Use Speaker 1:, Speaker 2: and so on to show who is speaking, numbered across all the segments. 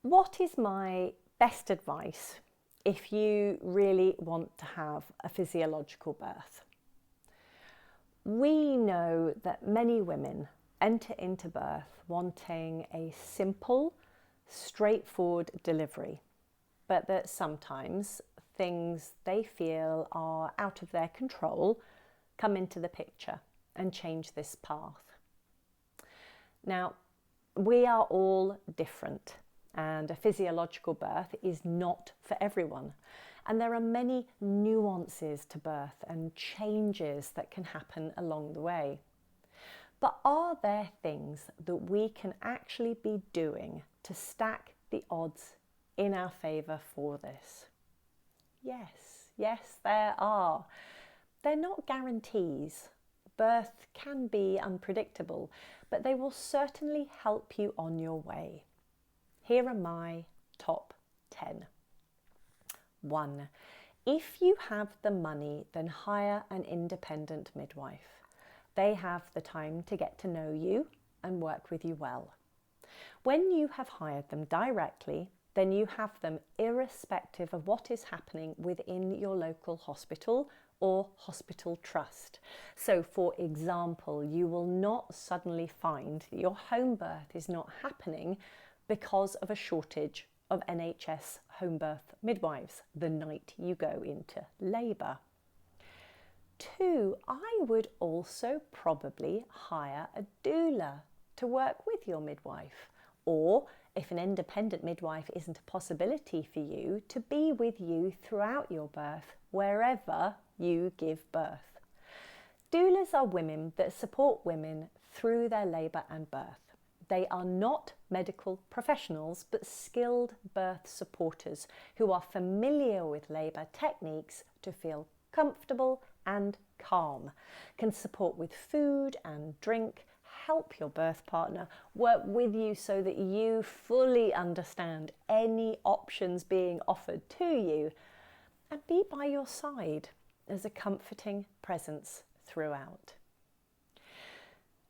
Speaker 1: What is my best advice if you really want to have a physiological birth? We know that many women enter into birth wanting a simple, straightforward delivery, but that sometimes things they feel are out of their control come into the picture and change this path. Now, we are all different, and a physiological birth is not for everyone. And there are many nuances to birth and changes that can happen along the way. But are there things that we can actually be doing to stack the odds in our favour for this? Yes, there are. They're not guarantees. Birth can be unpredictable, but they will certainly help you on your way. Here are my top 10. 1. If you have the money, then hire an independent midwife. They have the time to get to know you and work with you well. When you have hired them directly, then you have them irrespective of what is happening within your local hospital or hospital trust. So, for example, you will not suddenly find that your home birth is not happening because of a shortage of NHS home birth midwives the night you go into labour. 2, I would also probably hire a doula to work with your midwife, or if an independent midwife isn't a possibility for you, to be with you throughout your birth, wherever you give birth. Doulas are women that support women through their labour and birth. They are not medical professionals, but skilled birth supporters who are familiar with labour techniques to feel comfortable and calm, can support with food and drink, help your birth partner, work with you so that you fully understand any options being offered to you, and be by your side as a comforting presence throughout.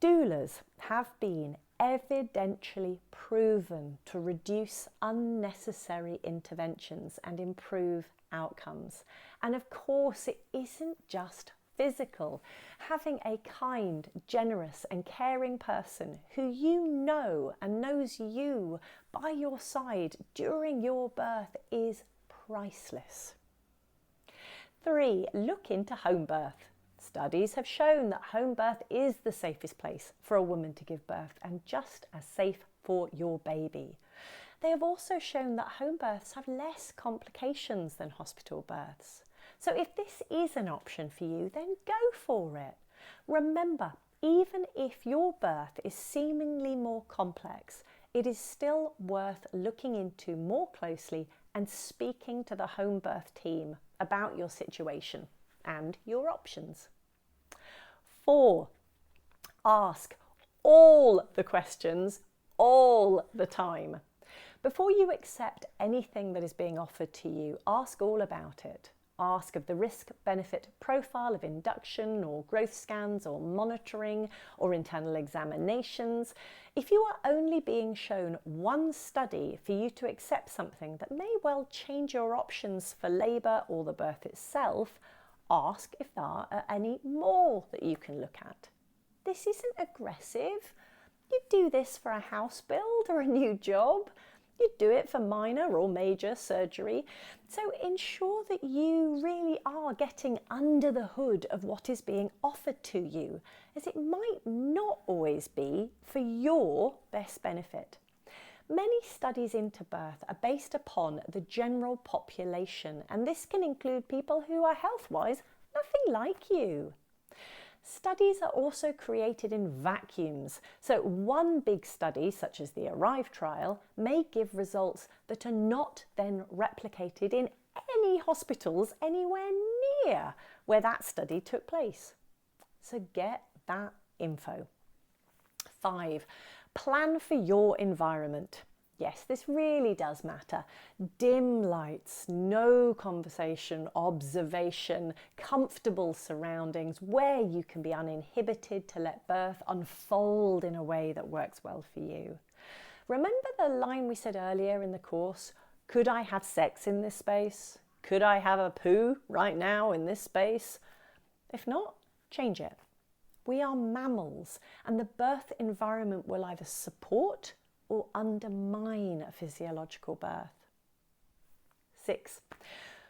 Speaker 1: Doulas have been evidentially proven to reduce unnecessary interventions and improve outcomes. And of course, it isn't just physical. Having a kind, generous and caring person who you know and knows you by your side during your birth is priceless. 3, look into home birth. Studies have shown that home birth is the safest place for a woman to give birth and just as safe for your baby. They have also shown that home births have less complications than hospital births. So if this is an option for you, then go for it. Remember, even if your birth is seemingly more complex, it is still worth looking into more closely and speaking to the home birth team about your situation and your options. 4, ask all the questions all the time. Before you accept anything that is being offered to you, ask all about it. Ask of the risk-benefit profile of induction or growth scans or monitoring or internal examinations. If you are only being shown one study for you to accept something that may well change your options for labour or the birth itself, ask if there are any more that you can look at. This isn't aggressive. You do this for a house build or a new job. You do it for minor or major surgery. So ensure that you really are getting under the hood of what is being offered to you, as it might not always be for your best benefit. Many studies into birth are based upon the general population, and this can include people who are health-wise nothing like you. Studies are also created in vacuums, so one big study, such as the ARRIVE trial, may give results that are not then replicated in any hospitals anywhere near where that study took place. So get that info. 5, plan for your environment. Yes, this really does matter. Dim lights, no conversation, observation, comfortable surroundings where you can be uninhibited to let birth unfold in a way that works well for you. Remember the line we said earlier in the course? Could I have sex in this space? Could I have a poo right now in this space? If not, change it. We are mammals, and the birth environment will either support or undermine a physiological birth. 6.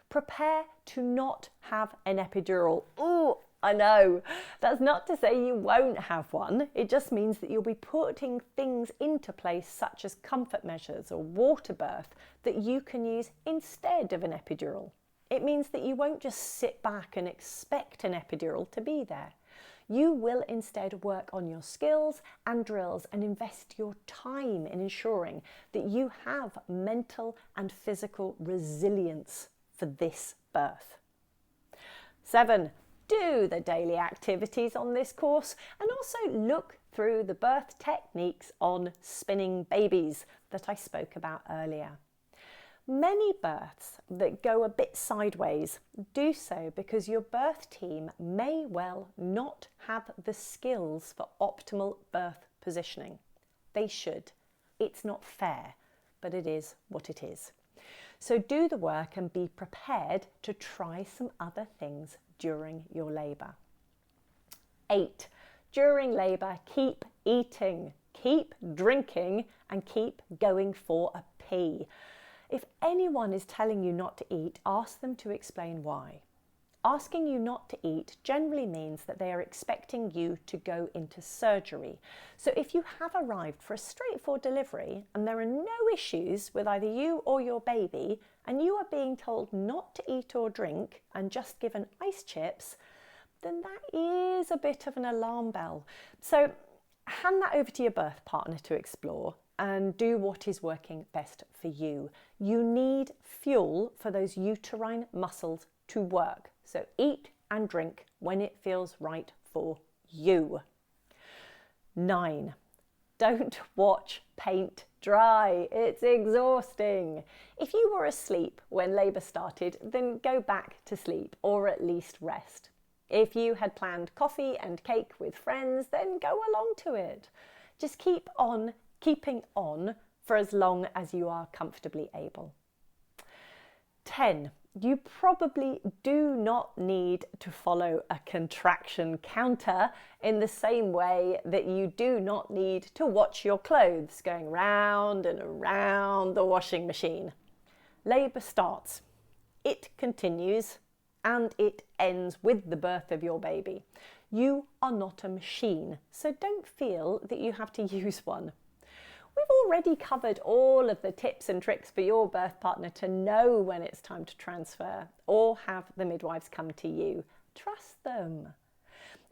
Speaker 1: Prepare to not have an epidural. Ooh, I know. That's not to say you won't have one. It just means that you'll be putting things into place such as comfort measures or water birth that you can use instead of an epidural. It means that you won't just sit back and expect an epidural to be there. You will instead work on your skills and drills and invest your time in ensuring that you have mental and physical resilience for this birth. 7. Do the daily activities on this course and also look through the birth techniques on spinning babies that I spoke about earlier. Many births that go a bit sideways do so because your birth team may well not have the skills for optimal birth positioning. They should. It's not fair, but it is what it is. So do the work and be prepared to try some other things during your labour. 8. During labour, keep eating, keep drinking, and keep going for a pee. If anyone is telling you not to eat, ask them to explain why. Asking you not to eat generally means that they are expecting you to go into surgery. So if you have arrived for a straightforward delivery and there are no issues with either you or your baby, and you are being told not to eat or drink and just given ice chips, then that is a bit of an alarm bell. So hand that over to your birth partner to explore and do what is working best for you. You need fuel for those uterine muscles to work. So eat and drink when it feels right for you. 9. Don't watch paint dry. It's exhausting. If you were asleep when labour started, then go back to sleep or at least rest. If you had planned coffee and cake with friends, then go along to it. Just keep on keeping on for as long as you are comfortably able. 10. You probably do not need to follow a contraction counter in the same way that you do not need to watch your clothes going round and around the washing machine. Labour starts, it continues, and it ends with the birth of your baby. You are not a machine, so don't feel that you have to use one. We've already covered all of the tips and tricks for your birth partner to know when it's time to transfer or have the midwives come to you. Trust them.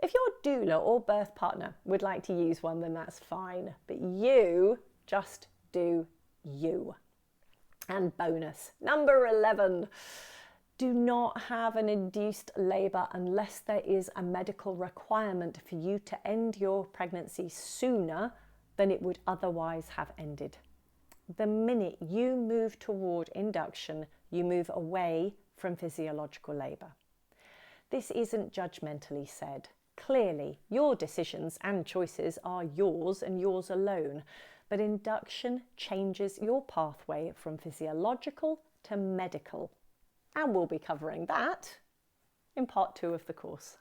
Speaker 1: If your doula or birth partner would like to use one, then that's fine, but you just do you. And bonus, number 11, do not have an induced labour unless there is a medical requirement for you to end your pregnancy sooner than it would otherwise have ended. The minute you move toward induction, you move away from physiological labour. This isn't judgmentally said. Clearly, your decisions and choices are yours and yours alone, but induction changes your pathway from physiological to medical. And we'll be covering that in part 2 of the course.